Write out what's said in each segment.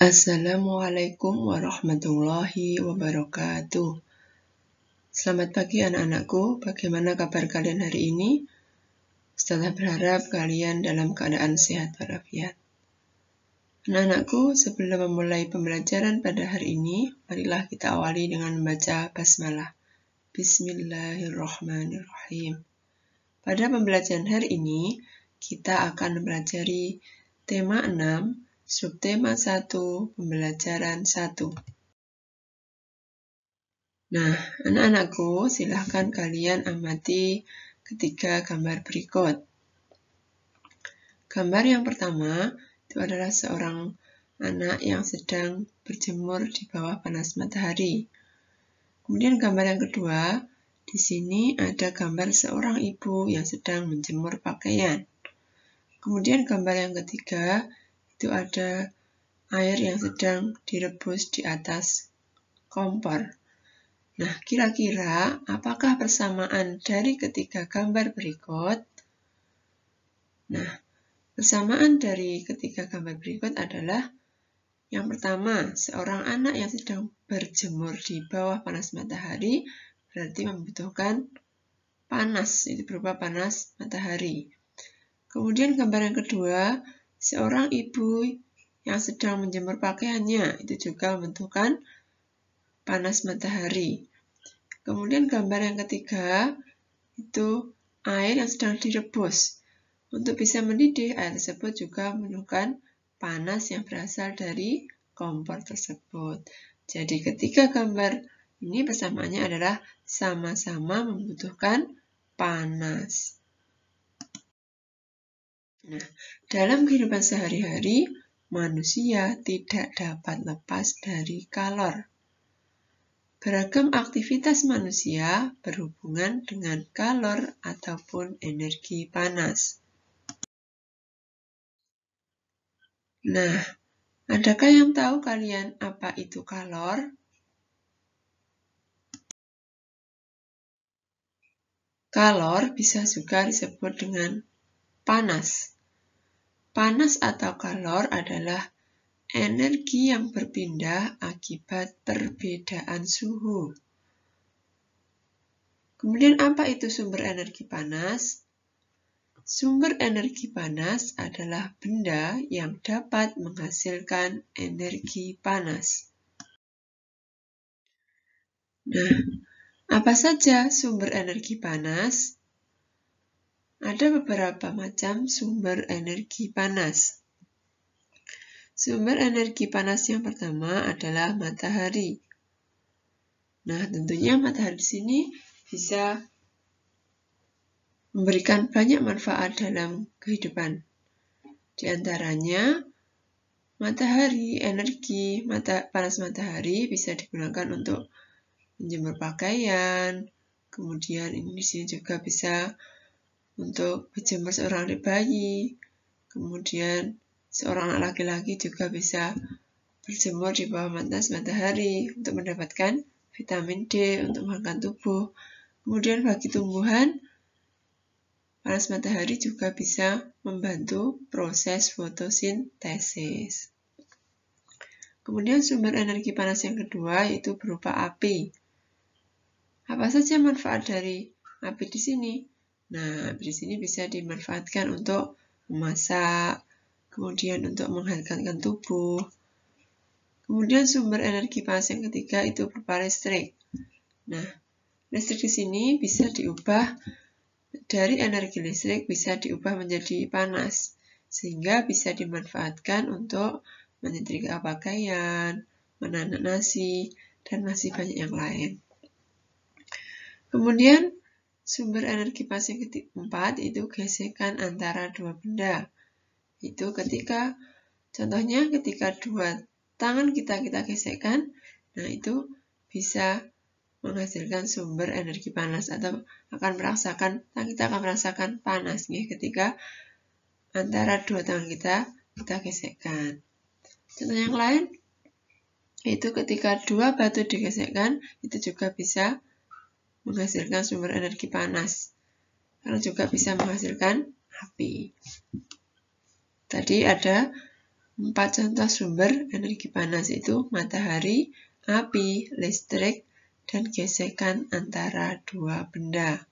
Assalamualaikum warahmatullahi wabarakatuh. Selamat pagi anak-anakku, bagaimana kabar kalian hari ini? Ustazah berharap kalian dalam keadaan sehat walafiat. Anak-anakku, sebelum memulai pembelajaran pada hari ini, marilah kita awali dengan membaca basmalah. Bismillahirrahmanirrahim. Pada pembelajaran hari ini, kita akan mempelajari tema 6, subtema 1, pembelajaran 1. Nah, anak-anakku, silahkan kalian amati ketiga gambar berikut. Gambar yang pertama, itu adalah seorang anak yang sedang berjemur di bawah panas matahari. Kemudian gambar yang kedua, di sini ada gambar seorang ibu yang sedang menjemur pakaian. Kemudian gambar yang ketiga, itu ada air yang sedang direbus di atas kompor. Nah, kira-kira apakah persamaan dari ketiga gambar berikut? Nah, persamaan dari ketiga gambar berikut adalah yang pertama, seorang anak yang sedang berjemur di bawah panas matahari berarti membutuhkan panas, itu berupa panas matahari. Kemudian gambar yang kedua, seorang ibu yang sedang menjemur pakaiannya, itu juga membutuhkan panas matahari. Kemudian gambar yang ketiga, itu air yang sedang direbus. Untuk bisa mendidih, air tersebut juga membutuhkan panas yang berasal dari kompor tersebut. Jadi ketiga gambar ini persamaannya adalah sama-sama membutuhkan panas. Nah, dalam kehidupan sehari-hari, manusia tidak dapat lepas dari kalor. Beragam aktivitas manusia berhubungan dengan kalor ataupun energi panas. Nah, adakah yang tahu kalian apa itu kalor? Kalor bisa juga disebut dengan panas. Panas atau kalor adalah energi yang berpindah akibat perbedaan suhu. Kemudian apa itu sumber energi panas? Sumber energi panas adalah benda yang dapat menghasilkan energi panas. Nah, apa saja sumber energi panas? Ada beberapa macam sumber energi panas. Sumber energi panas yang pertama adalah matahari. Nah, tentunya matahari di sini bisa memberikan banyak manfaat dalam kehidupan. Di antaranya, energi panas matahari bisa digunakan untuk menjemur pakaian. Kemudian ini di sini juga bisa untuk menjemur seorang bayi. Kemudian seorang anak laki-laki juga bisa berjemur di bawah panas matahari untuk mendapatkan vitamin D untuk menghangatkan tubuh. Kemudian bagi tumbuhan, panas matahari juga bisa membantu proses fotosintesis. Kemudian sumber energi panas yang kedua yaitu berupa api. Apa saja manfaat dari api di sini? Nah, api di sini bisa dimanfaatkan untuk memasak, kemudian untuk menghangatkan tubuh. Kemudian sumber energi panas yang ketiga itu berupa listrik. Nah, listrik di sini bisa diubah dari energi listrik bisa diubah menjadi panas, sehingga bisa dimanfaatkan untuk menyetrika pakaian, menanak nasi, dan masih banyak yang lain. Kemudian, sumber energi panas yang keempat itu gesekan antara dua benda. Itu contohnya ketika dua tangan kita gesekkan, nah itu bisa menghasilkan sumber energi panas atau kita akan merasakan panas ketika antara dua tangan kita gesekkan. Contoh yang lain itu ketika dua batu digesekkan itu juga bisa menghasilkan sumber energi panas karena juga bisa menghasilkan api. Tadi ada 4 contoh sumber energi panas itu matahari, api, listrik, dan gesekan antara dua benda.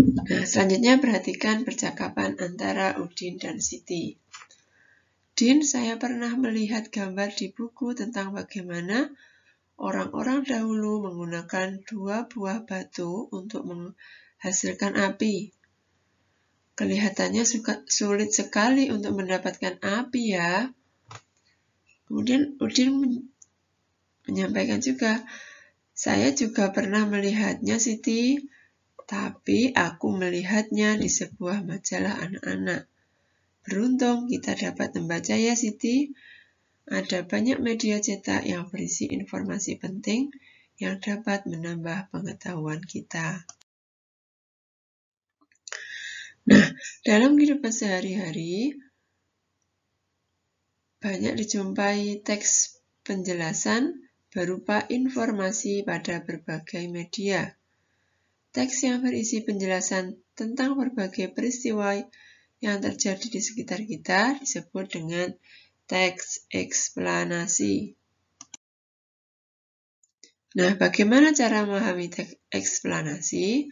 Nah, selanjutnya perhatikan percakapan antara Udin dan Siti. Din, saya pernah melihat gambar di buku tentang bagaimana orang-orang dahulu menggunakan 2 buah batu untuk menghasilkan api. Kelihatannya sulit sekali untuk mendapatkan api ya. Kemudian Udin menyampaikan juga, saya juga pernah melihatnya Siti, tapi aku melihatnya di sebuah majalah anak-anak. Beruntung kita dapat membaca ya Siti. Ada banyak media cetak yang berisi informasi penting yang dapat menambah pengetahuan kita. Nah, dalam kehidupan sehari-hari, banyak dijumpai teks penjelasan berupa informasi pada berbagai media. Teks yang berisi penjelasan tentang berbagai peristiwa yang terjadi di sekitar kita disebut dengan teks eksplanasi. Nah, bagaimana cara memahami teks eksplanasi?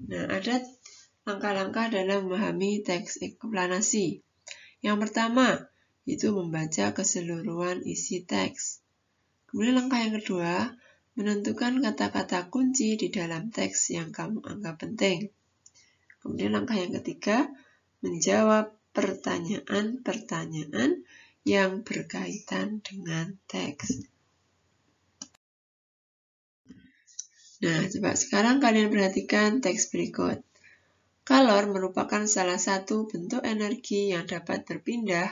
Nah, ada langkah-langkah dalam memahami teks eksplanasi. Yang pertama, itu membaca keseluruhan isi teks. Kemudian langkah yang kedua, menentukan kata-kata kunci di dalam teks yang kamu anggap penting. Kemudian langkah yang ketiga, menjawab pertanyaan-pertanyaan yang berkaitan dengan teks. Nah, coba sekarang kalian perhatikan teks berikut. Kalor merupakan salah satu bentuk energi yang dapat berpindah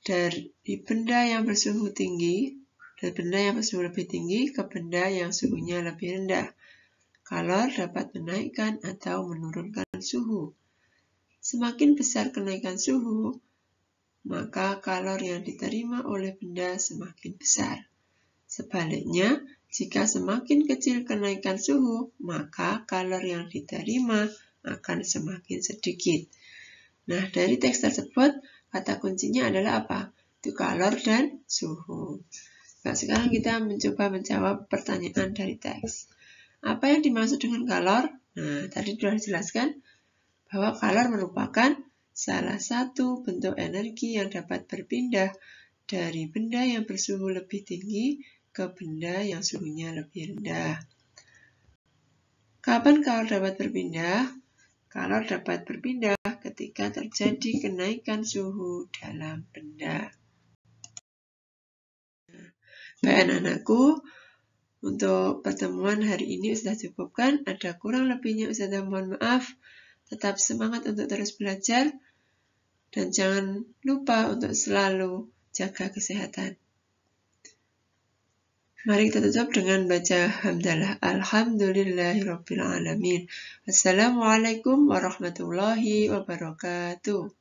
dari benda yang bersuhu tinggi dan benda yang bersuhu lebih tinggi ke benda yang suhunya lebih rendah. Kalor dapat menaikkan atau menurunkan suhu. Semakin besar kenaikan suhu, maka kalor yang diterima oleh benda semakin besar. Sebaliknya, jika semakin kecil kenaikan suhu, maka kalor yang diterima akan semakin sedikit. Nah, dari teks tersebut, kata kuncinya adalah apa? Itu kalor dan suhu. Nah, sekarang kita mencoba menjawab pertanyaan dari teks. Apa yang dimaksud dengan kalor? Nah, tadi sudah dijelaskan bahwa kalor merupakan salah satu bentuk energi yang dapat berpindah dari benda yang bersuhu lebih tinggi ke benda yang suhunya lebih rendah. Kapan kalor dapat berpindah? Kalor dapat berpindah ketika terjadi kenaikan suhu dalam benda. Baik anak-anakku, untuk pertemuan hari ini sudah cukupkan. Ada kurang lebihnya Ustazah mohon maaf. Tetap semangat untuk terus belajar. Dan jangan lupa untuk selalu jaga kesehatan. Mari kita tutup dengan baca hamdalah. Alhamdulillahirrabbilalamin. Assalamualaikum warahmatullahi wabarakatuh.